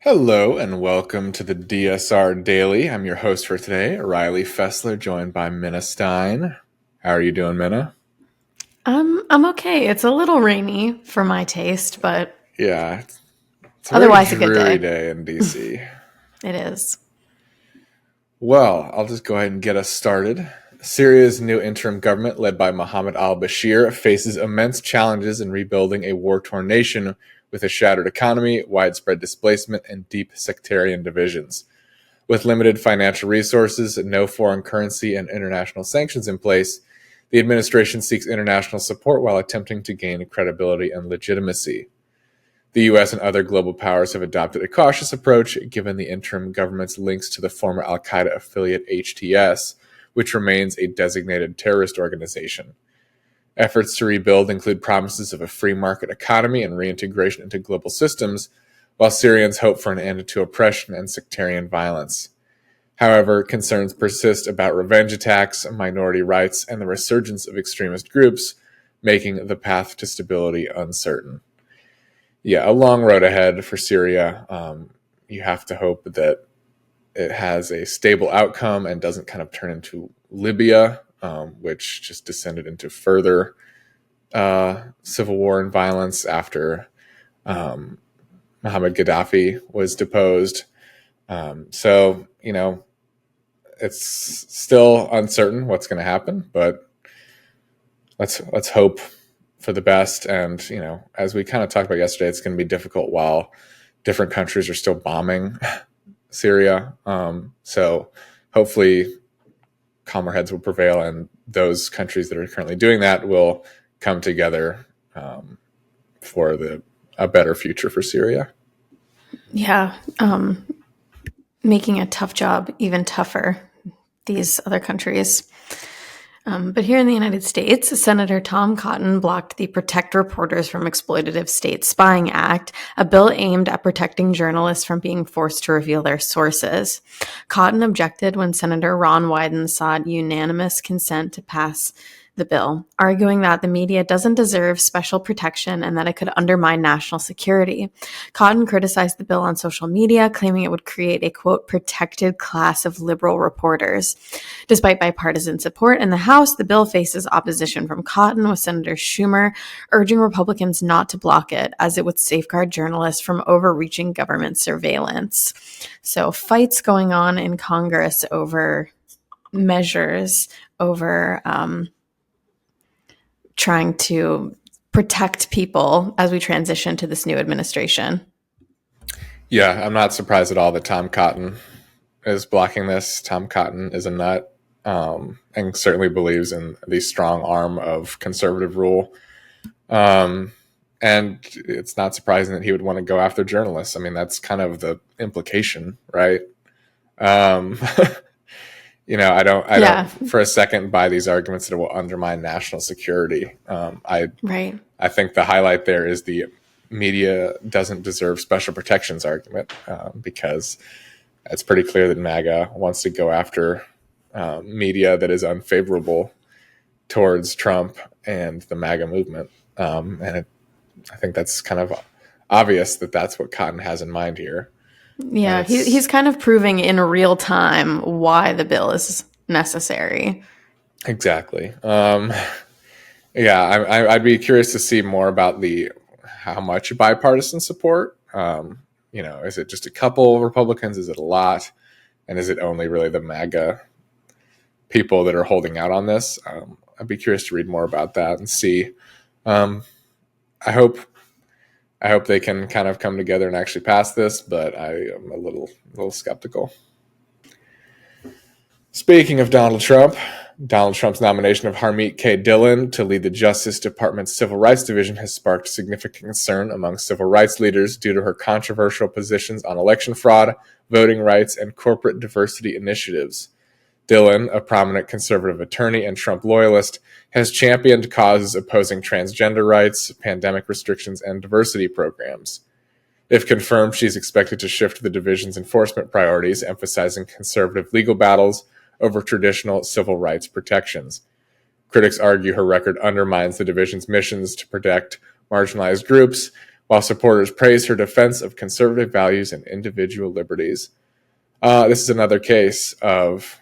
Hello and welcome to the DSR Daily. I'm your host for today, Riley Fessler, joined by Minna Stein. How are you doing, Minna? I'm okay. It's a little rainy for my taste, but Yeah, it's a very otherwise a good dreary day. day in DC. It is. Well, I'll just go ahead and get us started. Syria's new interim government, led by Mohammed al-Bashir, faces immense challenges in rebuilding a war-torn nation with a shattered economy, widespread displacement, and deep sectarian divisions. With limited financial resources, no foreign currency, and international sanctions in place, the administration seeks international support while attempting to gain credibility and legitimacy. The US and other global powers have adopted a cautious approach, given the interim government's links to the former Al Qaeda affiliate HTS, which remains a designated terrorist organization. Efforts to rebuild include promises of a free market economy and reintegration into global systems, while Syrians hope for an end to oppression and sectarian violence. However, concerns persist about revenge attacks, minority rights, and the resurgence of extremist groups, making the path to stability uncertain. Yeah, a long road ahead for Syria. You have to hope that it has a stable outcome and doesn't kind of turn into Libya, which just descended into further civil war and violence after Mohammed Gaddafi was deposed. It's still uncertain what's going to happen, but let's hope for the best. And as we kind of talked about yesterday, it's going to be difficult while different countries are still bombing Syria. So hopefully, calmer heads will prevail, and those countries that are currently doing that will come together for a better future for Syria. Yeah. Making a tough job even tougher, these other countries. But here in the United States, Senator Tom Cotton blocked the Protect Reporters from Exploitative State Spying Act, a bill aimed at protecting journalists from being forced to reveal their sources. Cotton objected when Senator Ron Wyden sought unanimous consent to pass the bill, arguing that the media doesn't deserve special protection and that it could undermine national security. Cotton criticized the bill on social media, claiming it would create a, quote, protected class of liberal reporters. Despite bipartisan support in the House, the bill faces opposition from Cotton, with Senator Schumer urging Republicans not to block it, as it would safeguard journalists from overreaching government surveillance. So fights going on in Congress over measures, over trying to protect people as we transition to this new administration. Yeah, I'm not surprised at all that Tom Cotton is blocking this. Tom Cotton is a nut, and certainly believes in the strong arm of conservative rule. And it's not surprising that he would want to go after journalists. I mean, that's kind of the implication, right? I don't for a second buy these arguments that it will undermine national security. I think the highlight there is the media doesn't deserve special protections argument, because it's pretty clear that MAGA wants to go after media that is unfavorable towards Trump and the MAGA movement. I think that's kind of obvious that that's what Cotton has in mind here. Yeah, he's kind of proving in real time why the bill is necessary. Exactly. I'd be curious to see more about how much bipartisan support. Is it just a couple of Republicans? Is it a lot? And is it only really the MAGA people that are holding out on this? I'd be curious to read more about that and see. I hope they can kind of come together and actually pass this, but I am a little skeptical. Speaking of Donald Trump's nomination of Harmeet K. Dillon to lead the Justice Department's Civil Rights Division has sparked significant concern among civil rights leaders due to her controversial positions on election fraud, voting rights, and corporate diversity initiatives. Dillon, a prominent conservative attorney and Trump loyalist, has championed causes opposing transgender rights, pandemic restrictions, and diversity programs. If confirmed, she's expected to shift the division's enforcement priorities, emphasizing conservative legal battles over traditional civil rights protections. Critics argue her record undermines the division's missions to protect marginalized groups, while supporters praised her defense of conservative values and individual liberties. This is another case of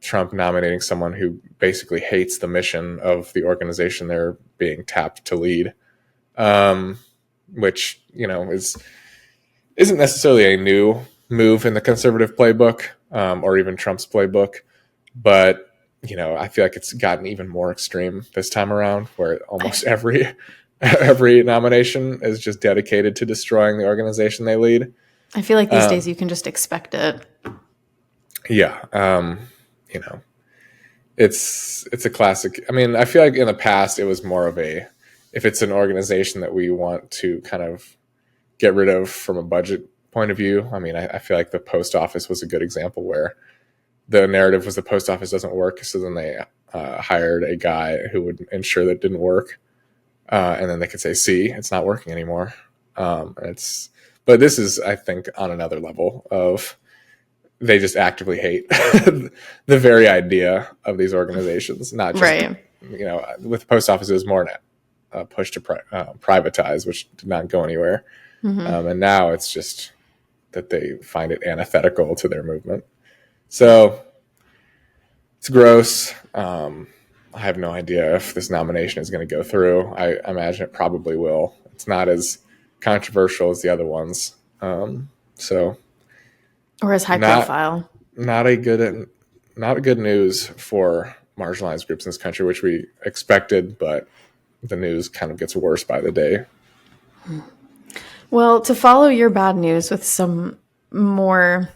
Trump nominating someone who basically hates the mission of the organization they're being tapped to lead, which, isn't necessarily a new move in the conservative playbook, or even Trump's playbook. But, I feel like it's gotten even more extreme this time around, where almost every nomination is just dedicated to destroying the organization they lead. I feel like these days you can just expect it. Yeah. It's a classic. I mean, I feel like in the past it was more of if it's an organization that we want to kind of get rid of from a budget point of view. I mean, I feel like the post office was a good example where the narrative was the post office doesn't work. So then they hired a guy who would ensure that it didn't work. And then they could say, see, it's not working anymore. But this is, I think, on another level of they just actively hate the very idea of these organizations, not just, right. With the post office, it was more a push to privatize, which did not go anywhere. Mm-hmm. And now it's just that they find it antithetical to their movement. So it's gross. I have no idea if this nomination is going to go through. I imagine it probably will. It's not as controversial as the other ones. Or as high profile. Not a good news for marginalized groups in this country, which we expected, but the news kind of gets worse by the day. Well, to follow your bad news with some more,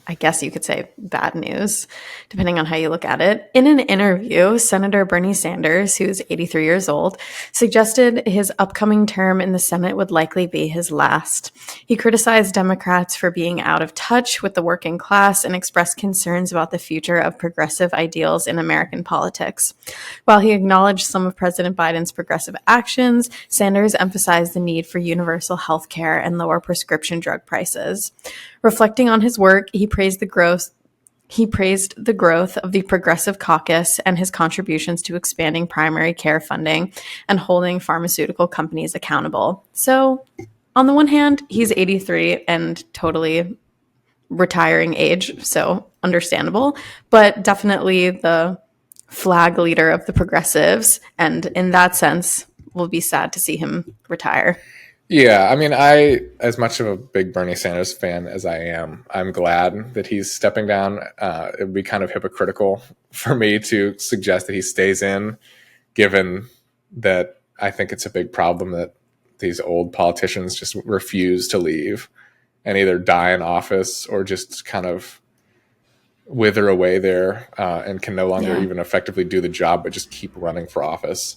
I guess you could say, bad news, depending on how you look at it. In an interview, Senator Bernie Sanders, who's 83 years old, suggested his upcoming term in the Senate would likely be his last. He criticized Democrats for being out of touch with the working class and expressed concerns about the future of progressive ideals in American politics. While he acknowledged some of President Biden's progressive actions, Sanders emphasized the need for universal health care and lower prescription drug prices. Reflecting on his work, he praised the growth of the Progressive Caucus and his contributions to expanding primary care funding and holding pharmaceutical companies accountable. So, on the one hand, he's 83 and totally retiring age, so understandable, but definitely the flag leader of the progressives, and in that sense, we'll be sad to see him retire. Yeah, I mean, as much of a big Bernie Sanders fan as I am, I'm glad that he's stepping down. It would be kind of hypocritical for me to suggest that he stays in, given that I think it's a big problem that these old politicians just refuse to leave and either die in office or just kind of wither away there and can no longer even effectively do the job, but just keep running for office.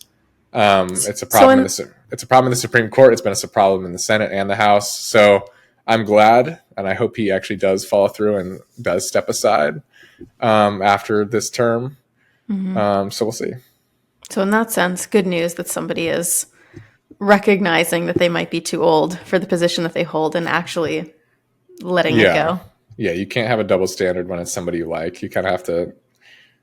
It's a problem it's a problem in the Supreme Court. It's been a problem in the Senate and the House. So I'm glad, and I hope he actually does follow through and does step aside after this term. Mm-hmm. So we'll see. So in that sense, good news that somebody is recognizing that they might be too old for the position that they hold and actually letting it go. Yeah, you can't have a double standard when it's somebody you like. You kind of have to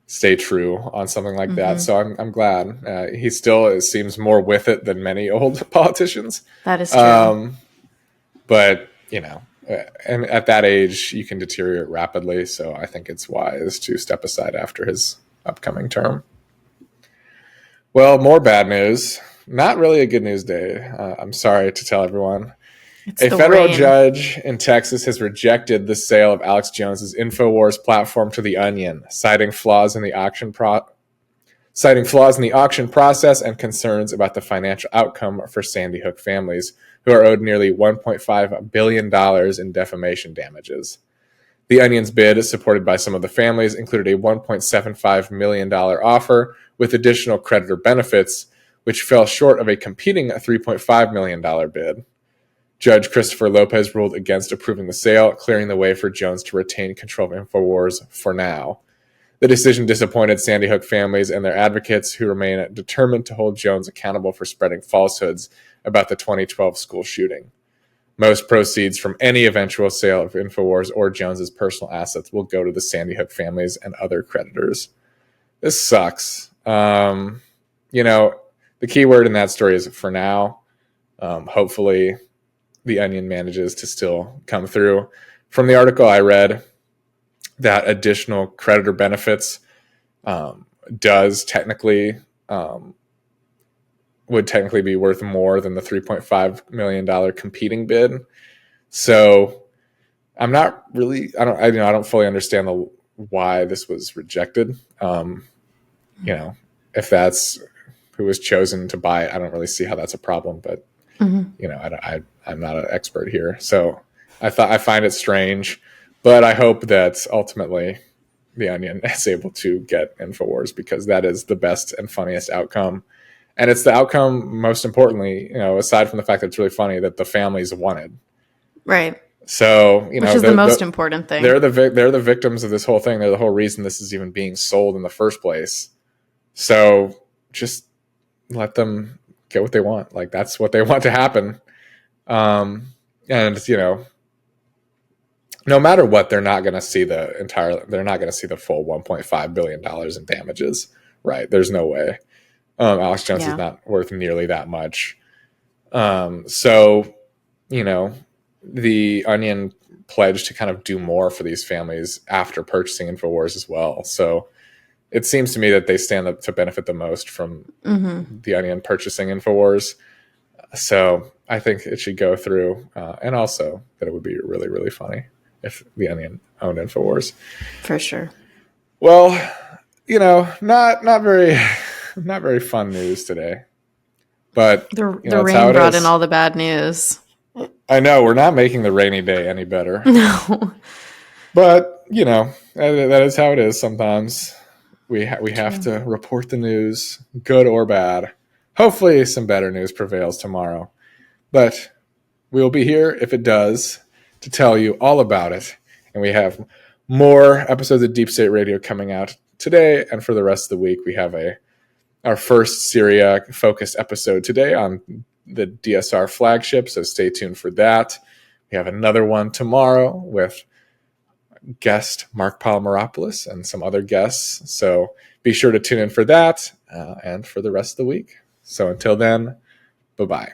stay true on something like that. So I'm glad. He still seems more with it than many old politicians. That is true. But, and at that age, you can deteriorate rapidly. So I think it's wise to step aside after his upcoming term. Well, more bad news. Not really a good news day. I'm sorry to tell everyone. A federal judge in Texas has rejected the sale of Alex Jones's Infowars platform to The Onion, citing flaws in the auction process and concerns about the financial outcome for Sandy Hook families, who are owed nearly $1.5 billion in defamation damages. The Onion's bid, supported by some of the families, included a $1.75 million offer with additional creditor benefits, which fell short of a competing $3.5 million bid. Judge Christopher Lopez ruled against approving the sale, clearing the way for Jones to retain control of Infowars for now. The decision disappointed Sandy Hook families and their advocates, who remain determined to hold Jones accountable for spreading falsehoods about the 2012 school shooting. Most proceeds from any eventual sale of Infowars or Jones's personal assets will go to the Sandy Hook families and other creditors. This sucks. The key word in that story is for now. Hopefully the Onion manages to still come through. From the article I read, that additional creditor benefits does technically would technically be worth more than the $3.5 million competing bid. So I'm not really, I don't fully understand why this was rejected. If that's who was chosen to buy it, I don't really see how that's a problem, but I'm not an expert here. So I find it strange, but I hope that ultimately the Onion is able to get Infowars, because that is the best and funniest outcome. And it's the outcome, most importantly, aside from the fact that it's really funny, that the families wanted. Right. So, which is the most important thing. They're the victims of this whole thing. They're the whole reason this is even being sold in the first place. So just let them get what they want. Like, that's what they want to happen. And no matter what, they're not going to see the full $1.5 billion in damages. Right. There's no way. Alex Jones is not worth nearly that much. So, the Onion pledged to kind of do more for these families after purchasing Infowars as well. So it seems to me that they stand to benefit the most from the Onion purchasing Infowars. So I think it should go through, and also that it would be really, really funny if the Onion owned Infowars. For sure. Well, not very fun news today. But the rain brought in all the bad news. I know, we're not making the rainy day any better. No. But, that is how it is sometimes. We have to report the news, good or bad. Hopefully some better news prevails tomorrow. But we will be here, if it does, to tell you all about it. And we have more episodes of Deep State Radio coming out today. And for the rest of the week, we have our first Syria-focused episode today on the DSR flagship, so stay tuned for that. We have another one tomorrow with guest Mark Polymeropoulos and some other guests, so be sure to tune in for that and for the rest of the week. So until then, bye-bye.